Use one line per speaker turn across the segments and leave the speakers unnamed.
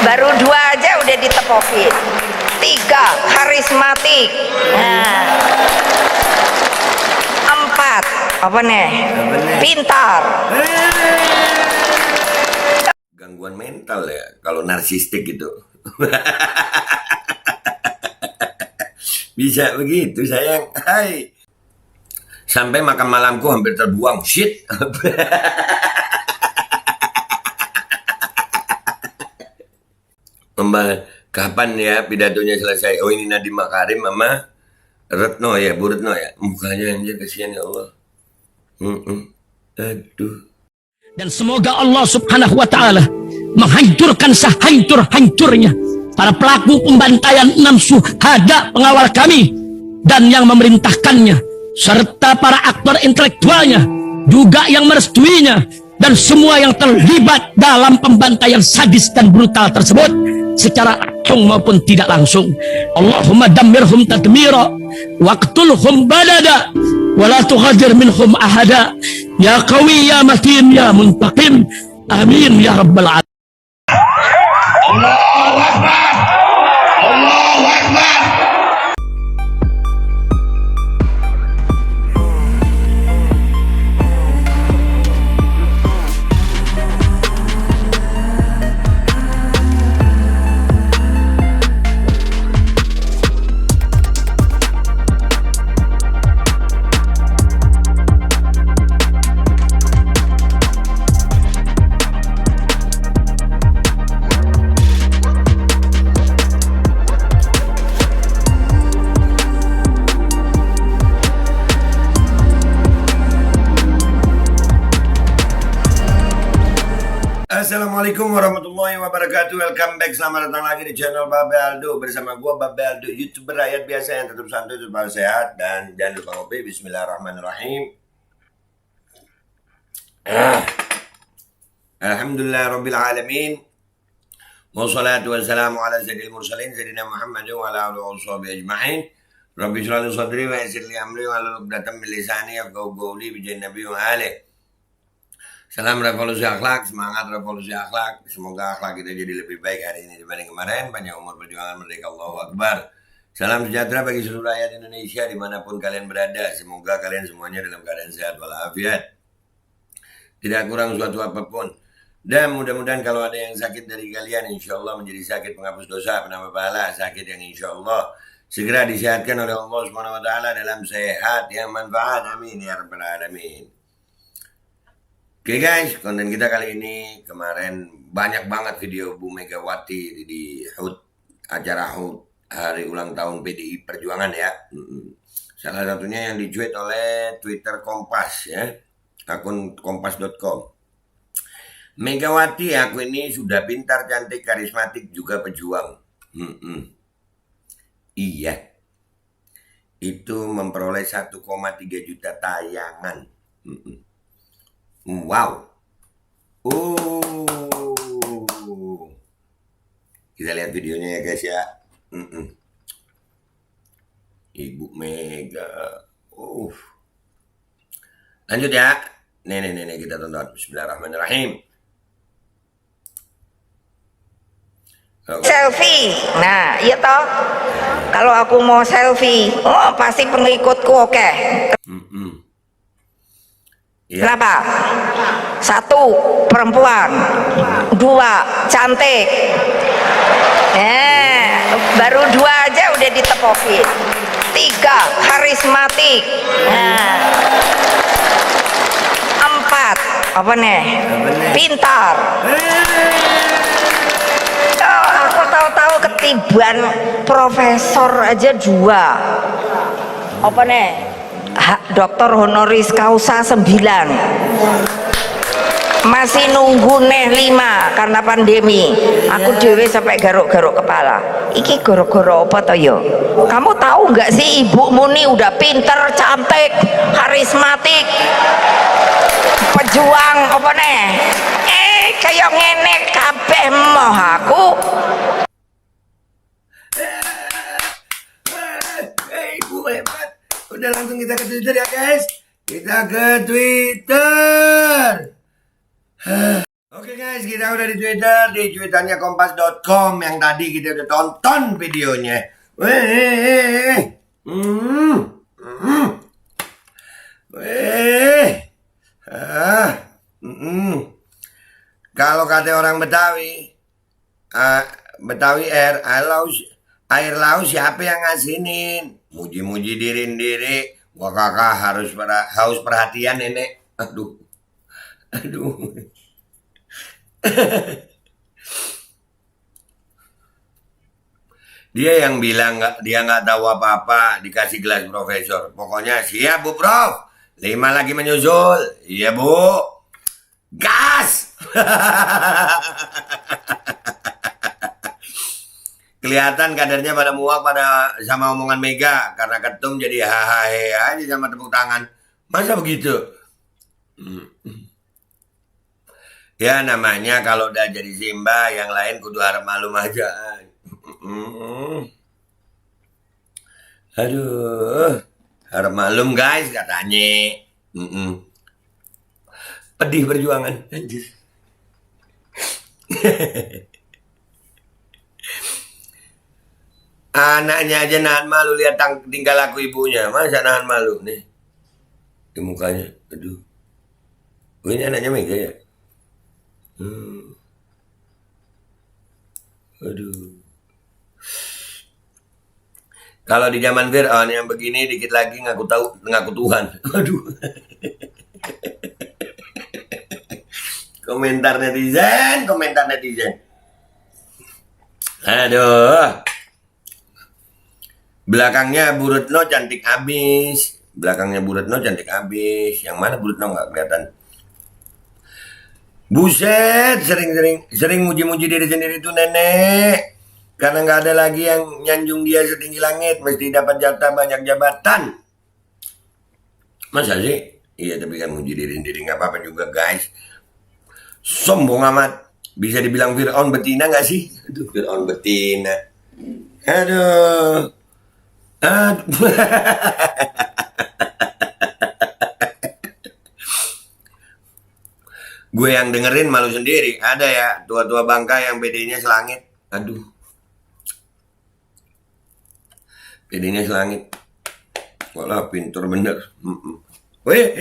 baru 2 aja udah ditepokin. 3, karismatik. Nah, 4, apa nih? Pintar.
Gangguan mental ya kalau narsistik itu. Bisa begitu sayang. Hai. Sampai makan malamku hampir terbuang. Shit. Mama, kapan ya pidatonya selesai? Oh, ini Nadiem Makarim, Mama. Retno ya, Bu Retno ya. Mukanya anjir, kasihan ya Allah. Aduh.
Dan semoga Allah subhanahu wa ta'ala menghancurkan sehancur-hancurnya para pelaku pembantaian 6 syuhada pengawal kami dan yang memerintahkannya, serta para aktor intelektualnya juga yang merestuinya, dan semua yang terlibat dalam pembantaian sadis dan brutal tersebut secara langsung maupun tidak langsung. Allahumma dammirhum tadmira waqtulhum badada wala tughadir minhum ahada ya qawi ya matin ya muntaqim amin ya rabbal alamin.
Allahu Akbar, Allahu Akbar.
Assalamualaikum warahmatullahi wabarakatuh. Welcome back, selamat datang lagi di channel Babe Aldo. Bersama gua Babe Aldo, YouTuber rakyat biasa yang tetap santai, tetap sehat, dan jangan lupa ngopi. Bismillahirrahmanirrahim. Alhamdulillah Rabbil Alamin. Wassalatu wassalamu ala sayyidil mursalin Sayyidina Muhammad wa ala alihi wa sahbihi ajma'in. Rabbi shrah li sadri wa yassir li amri wa hlul 'uqdatam min lisani yafqahu qawli bi nabi wa alihi. Salam revolusi akhlak, semangat revolusi akhlak. Semoga akhlak kita jadi lebih baik hari ini dibanding kemarin. Panjang umur perjuangan merdeka, Allahu Akbar. Salam sejahtera bagi seluruh rakyat Indonesia dimanapun kalian berada. Semoga kalian semuanya dalam keadaan sehat walafiat, tidak kurang suatu apapun. Dan mudah-mudahan kalau ada yang sakit dari kalian, insya Allah menjadi sakit penghapus dosa, penambah pahala. Sakit yang insya Allah segera disehatkan oleh Allah Subhanahu Wa Taala dalam sehat yang manfaat. Amin ya rabbal alamin. Oke guys, konten kita kali ini, kemarin banyak banget video Bu Megawati di acara HUT hari ulang tahun PDI Perjuangan ya. Salah satunya yang dicuit oleh Twitter Kompas ya, akun kompas.com. Megawati, aku ini sudah pintar, cantik, karismatik, juga pejuang. Iya, itu memperoleh 1,3 juta tayangan. Wow. Kita lihat videonya ya guys ya. Ibu Mega. Lanjut ya. Nih kita tonton. Bismillahirrahmanirrahim.
Selfie. Nah, iya toh. Kalau aku mau selfie, oh pasti pengikutku oke.
Ya.
Kenapa? 1, perempuan. 2, cantik. Baru 2 aja udah ditepokin. 3, karismatik. Nah, 4, apa nih? Pintar. Oh, aku tahu-tahu ketiban profesor aja 2. Apa nih? Doktor honoris causa 9. Masih nunggu nih 5 karena pandemi. Aku dewe sampai garuk-garuk kepala. Iki goro-goro apa toh yo? Kamu tahu nggak sih ibumu nih udah pinter, cantik, karismatik, pejuang apa nih? Kayak ngene kabeh moh aku.
Ibu hebat. Udah langsung kita ke Twitter ya guys. Kita ke Twitter. Oke guys, kita udah di Twitter, di twitternya kompas.com yang tadi kita udah tonton videonya. Weh. Weh. Kalau kata orang Betawi, Betawi air laut siapa yang ngasinin? Muji-muji diri. Gua kakak haus perhatian nenek. Aduh. Dia yang bilang dia nggak tahu apa-apa, dikasih gelas profesor. Pokoknya siap Bu Prof. 5 lagi menyusul. Iya Bu. Gas. Kelihatan kadernya pada muak pada sama omongan Mega karena ketum jadi hahaha aja sama tepuk tangan. Masa begitu? Ya namanya kalau udah jadi Simba yang lain kudu harap malum aja. Aduh, harap malum guys katanya. Pedih perjuangan. Anjir. Anaknya aja nahan malu lihat tinggal laku ibunya. Masa nahan malu nih? Di mukanya. Aduh. Oh, ini anaknya Mega ya? Aduh. Kalau di zaman Fir'aun yang begini dikit lagi ngaku Tuhan. Aduh. Komentar netizen. Aduh. Belakangnya Bu Retno cantik abis. Yang mana Bu Retno nggak kelihatan. Buset, sering muji-muji diri sendiri tuh nenek. Karena nggak ada lagi yang nyanjung dia setinggi langit, mesti dapat jatah banyak jabatan. Masa sih? Iya, tapi kan muji diri sendiri nggak apa-apa juga guys. Sombong amat. Bisa dibilang Fir'aun betina nggak sih? Aduh, Fir'aun betina. Aduh. Gue yang dengerin malu sendiri. Ada ya tua-tua bangka yang PD-nya selangit. Aduh. PD-nya selangit. Walah pintur bener. Weh.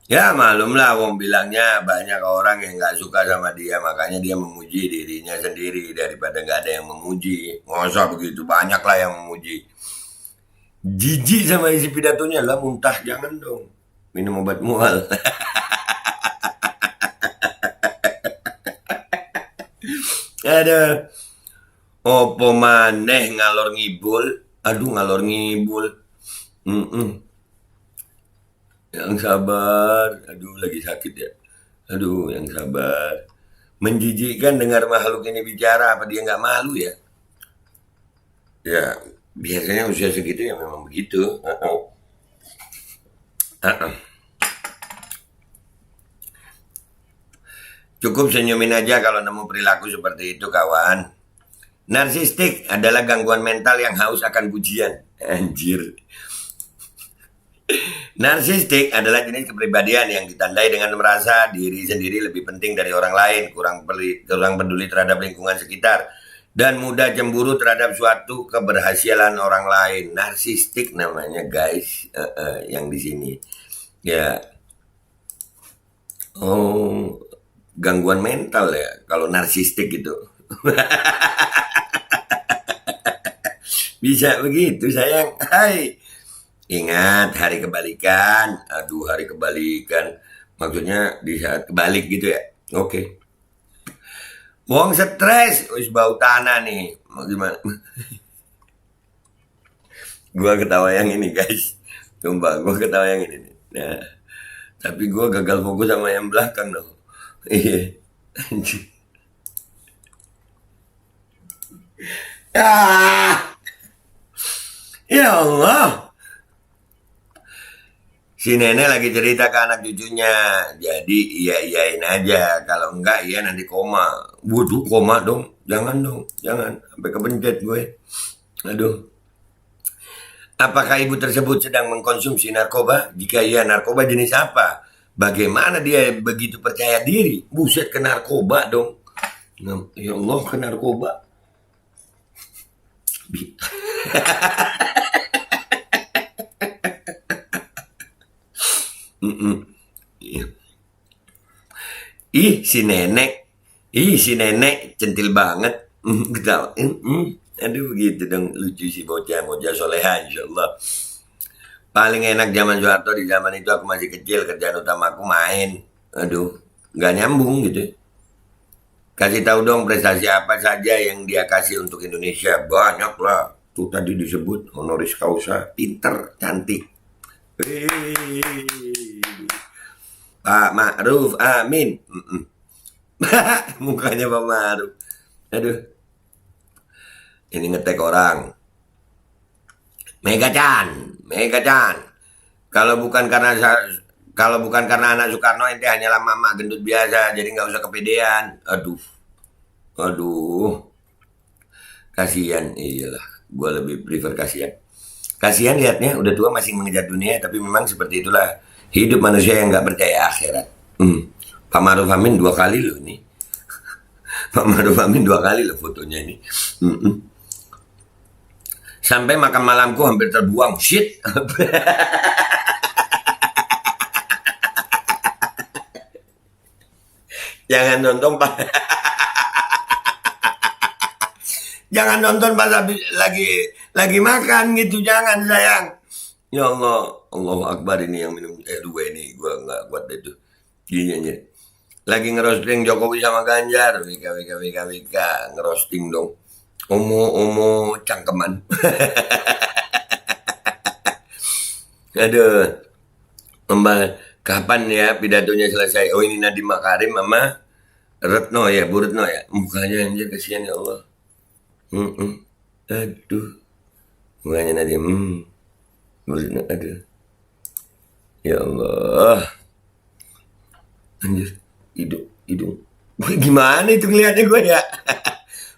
Ya malum lah wong bilangnya banyak orang yang gak suka sama dia. Makanya dia memuji dirinya sendiri daripada gak ada yang memuji. Masa begitu banyak lah yang memuji. Jijik sama isi pidatonya lah, muntah jangan dong, minum obat mual. Ada opo maneh ngalor ngibul. Aduh ngalor ngibul. Yang sabar. Aduh lagi sakit ya. Aduh yang sabar. Menjijikkan dengar makhluk ini bicara. Apa dia nggak malu ya? Ya biasanya usia segitu ya memang begitu. Cukup senyumin aja kalau nemu perilaku seperti itu kawan. Narsistik adalah gangguan mental yang haus akan pujian. Anjir. Narsistik adalah jenis kepribadian yang ditandai dengan merasa diri sendiri lebih penting dari orang lain, kurang peduli terhadap lingkungan sekitar, dan mudah cemburu terhadap suatu keberhasilan orang lain. Narsistik namanya guys, yang di sini. Ya, oh, gangguan mental ya kalau narsistik itu. Bisa begitu sayang. Hai, ingat hari kebalikan. Aduh hari kebalikan. Maksudnya di saat kebalik gitu ya. Oke. Wong stres, wis bau tanah nih. Mau gimana? Gua ketawa yang ini guys. Sumpah, gua ketawa yang ini. Nah, tapi gua gagal fokus sama yang belakang dong. Iya. Ya Allah. Si nenek lagi cerita ke anak cucunya. Jadi iya-iyain aja. Kalau enggak iya nanti koma. Waduh koma dong. Jangan dong. Jangan. Sampai kepencet gue. Aduh. Apakah ibu tersebut sedang mengkonsumsi narkoba? Jika iya, narkoba jenis apa? Bagaimana dia begitu percaya diri? Buset, ke narkoba dong. Ya Allah, ke narkoba. Iya. Ih si nenek centil banget. Ketawa. Aduh gitu dong, lucu si bocah soleha insyaallah. Paling enak zaman Soeharto, di zaman itu aku masih kecil, kerjaan utama aku main. Aduh, nggak nyambung gitu. Kasih tahu dong prestasi apa saja yang dia kasih untuk Indonesia. Banyak lah. Tuh tadi disebut honoris causa, pinter, cantik. Pak Ma'ruf, amin. Mukanya Pak Ma'ruf. Aduh. Ini ngetek orang. Mega Chan. Kalau bukan karena anak Soekarno, ente hanyalah mama gendut biasa, jadi nggak usah kepedean. Aduh. Kasihan, iyalah. Gue lebih prefer kasihan. Kasihan liatnya, udah tua masih mengejar dunia, tapi memang seperti itulah hidup manusia yang nggak percaya akhirat. Pak Ma'ruf Amin 2 kali loh ini. Pak Ma'ruf Amin 2 kali loh fotonya ini. Sampai makan malamku hampir terbuang. Shit. Jangan nonton jangan nonton pas lagi makan gitu, jangan sayang. Ya Allah, Allahu Akbar, ini yang minum 2 ini gua nggak kuat itu. Gini. Lagi ngerosting Jokowi sama Ganjar, wika ngerosting dong. Omo cangkeman. Aduh. Kapan ya pidatonya selesai? Oh, ini Nadiem Makarim sama Retno ya, Bu Retno ya. Mukanya anjir, kasihan ya Allah. Aduh. Mukanya Nadiem. Bu Retno, aduh. Ya Allah. Anjir, hidung. Gimana itu ngeliatnya gue ya?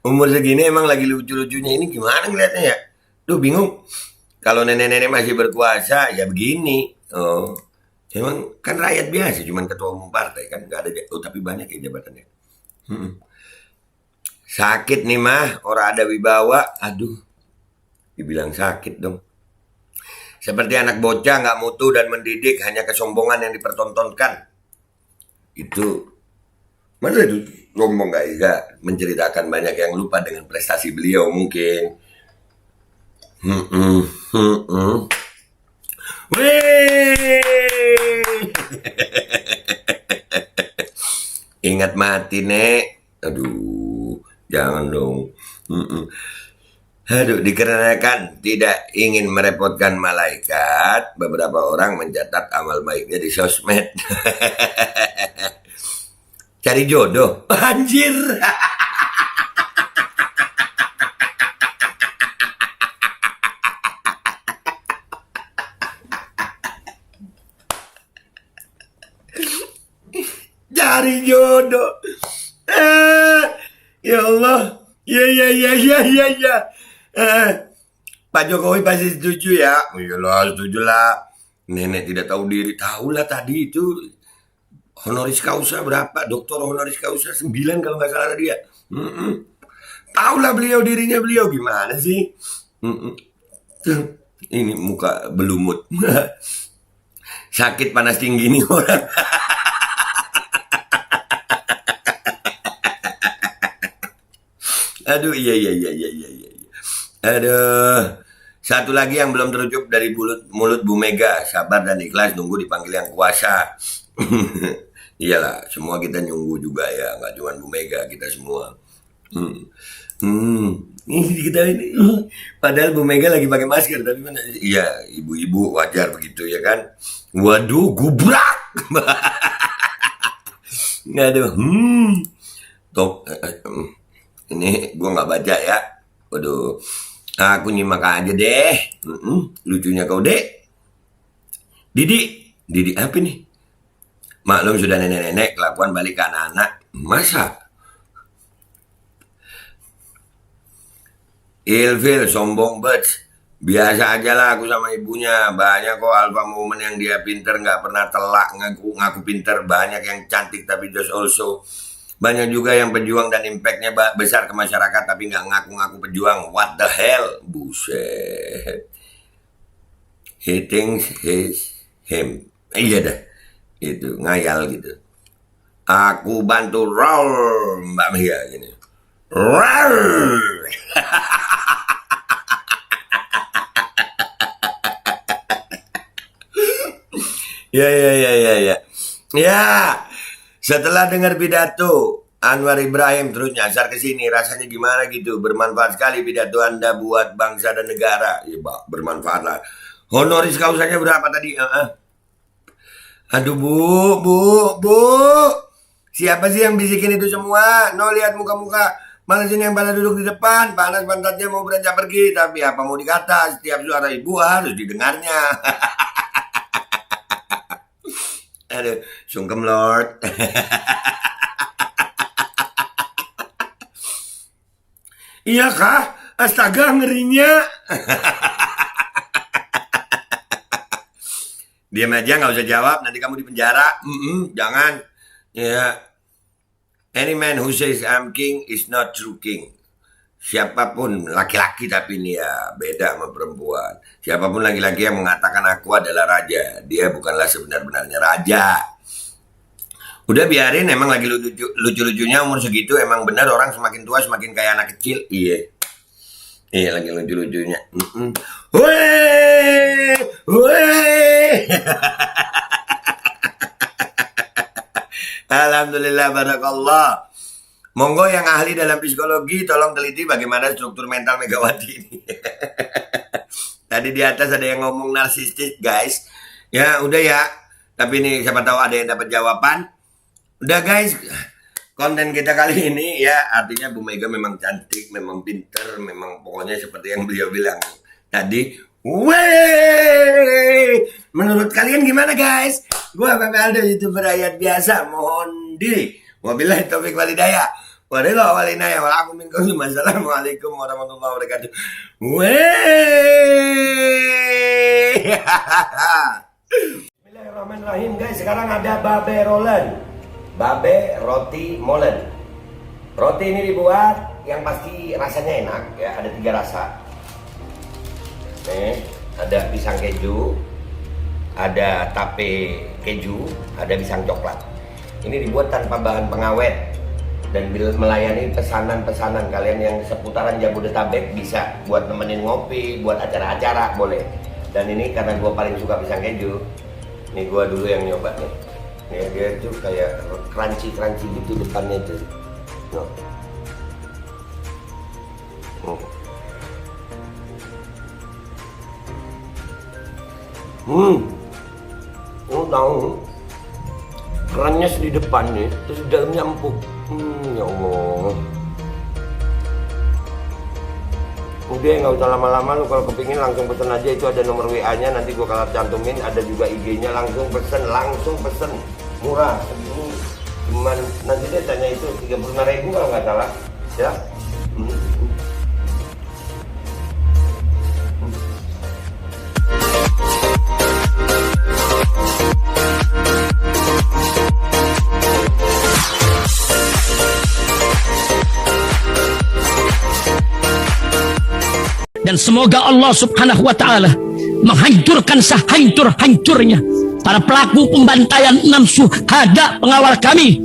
Umur segini emang lagi lucu-lucunya, ini gimana ngeliatnya ya? Duh, bingung. Kalau nenek-nenek masih berkuasa, ya begini. Oh, emang kan rakyat biasa, cuman ketua umum partai kan, nggak ada. Oh, tapi banyak ya jabatannya. Sakit nih mah, orang ada wibawa. Aduh, dibilang sakit dong. Seperti anak bocah nggak mutu dan mendidik, hanya kesombongan yang dipertontonkan. Itu mana itu ngomong gak menceritakan banyak yang lupa dengan prestasi beliau mungkin. Ingat mati, Nek. Aduh, jangan dong. Aduh, dikarenakan tidak ingin merepotkan malaikat, beberapa orang mencatat amal baiknya di sosmed. Cari jodoh. Anjir. Cari jodoh. Ya Allah. Ya. Pak Jokowi pasti setuju ya. Iyalah, setuju lah. Nenek tidak tahu diri. Tahulah tadi itu. Honoris causa berapa? Doktor honoris causa 9 kalau nggak salah dia. Tahulah dirinya beliau gimana sih? Ini muka belumut. Sakit panas tinggi nih orang. Aduh, iya. Aduh. Satu lagi yang belum terucap dari mulut Bu Mega, sabar dan ikhlas nunggu dipanggil yang kuasa. Iyalah, semua kita nyunggu juga ya, nggak cuma Bu Mega, kita semua. Ini kita ini, padahal Bu Mega lagi pakai masker, tapi mana? Iya, ibu-ibu wajar begitu ya kan? Waduh, gubrak. Aduh, ini gua nggak baca ya. Waduh, aku nyimak aja deh. Lucunya kau dek. Didi apa nih? Maklum sudah nenek-nenek, kelakuan balik ke anak-anak. Masa? Ilfil, sombong banget. Biasa aja lah aku sama ibunya. Banyak kok alpha woman yang dia pinter, nggak pernah telak ngaku pinter. Banyak yang cantik tapi just also. Banyak juga yang pejuang dan impactnya besar ke masyarakat tapi nggak ngaku-ngaku pejuang. What the hell? Buset. He thinks he's him. Iya dah. Itu ngayal gitu. Aku bantu roll Mbak Mega gini. Roll. Ya. Setelah dengar pidato Anwar Ibrahim terus nyasar ke sini, rasanya gimana gitu? Bermanfaat sekali pidato Anda buat bangsa dan negara. Ya, bermanfaat lah. Honoris causanya berapa tadi? Aduh bu. Siapa sih yang bisikin itu semua? No, lihat muka-muka. Malah sini yang pada duduk di depan, panas pantatnya mau beranjak pergi. Tapi apa mau dikata, setiap suara ibu harus didengarnya. Aduh, sungkem Lord. Iya kah? Astaga, ngerinya. Diam aja, nggak usah jawab. Nanti kamu di penjara. Jangan. Ya. Any man who says I'm king is not true king. Siapapun laki-laki tapi ini ya beda sama perempuan. Siapapun laki-laki yang mengatakan aku adalah raja, dia bukanlah sebenar-benarnya raja. Udah biarin, emang lagi lucu-lucunya umur segitu. Emang benar orang semakin tua semakin kayak anak kecil. Iya lagi lucu-lucunya. Alhamdulillah, barakallah. Monggo yang ahli dalam psikologi tolong teliti bagaimana struktur mental Megawati ini. Tadi di atas ada yang ngomong narsistis, guys. Ya udah ya. Tapi ini siapa tahu ada yang dapat jawaban. Udah guys, konten kita kali ini ya artinya Bu Mega memang cantik, memang pinter, memang pokoknya seperti yang beliau bilang tadi. Menurut kalian gimana guys? Gua Bapak Aldo, YouTuber rakyat biasa, mohon diri. Wabillahi taufik walhidayah. Wassalamualaikum warahmatullahi wabarakatuh. Bismillahirrahmanirrahim guys. Sekarang ada babe rolen, babe roti molen. Roti ini dibuat yang pasti rasanya enak ya. Ada 3 rasa. Nih, ada pisang keju, ada tape keju, ada pisang coklat. Ini dibuat tanpa bahan pengawet dan melayani pesanan-pesanan kalian yang seputaran Jabodetabek. Bisa buat nemenin ngopi, buat acara-acara boleh. Dan ini karena gue paling suka pisang keju, nih gue dulu yang nyoba nih. Nih dia tuh kayak crunchy gitu depannya tuh. Tahu kerannya di depan nih, terus di dalamnya empuk. Ya Allah. Udah nggak usah lama-lama, lu kalau kepingin langsung pesen aja, itu ada nomor WA-nya, nanti gua kalau cantumin, ada juga IG-nya, langsung pesen, murah. Cuman nanti dia tanya itu 35.000 kalau nggak salah, ya.
Dan semoga Allah subhanahu wa ta'ala menghancurkan sehancur-hancurnya para pelaku pembantaian 6 syuhada pengawal kami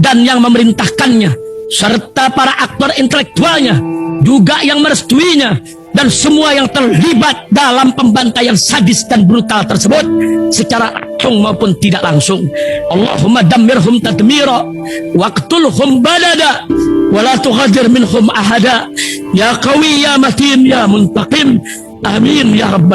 dan yang memerintahkannya, serta para aktor intelektualnya juga yang merestuinya, dan semua yang terlibat dalam pembantaian sadis dan brutal tersebut secara langsung maupun tidak langsung. Allahumma dammirhum tadmira waqtulhum balada wala tughadir minhum ahada ya qawi ya matin ya muntaqim, amin ya rabbal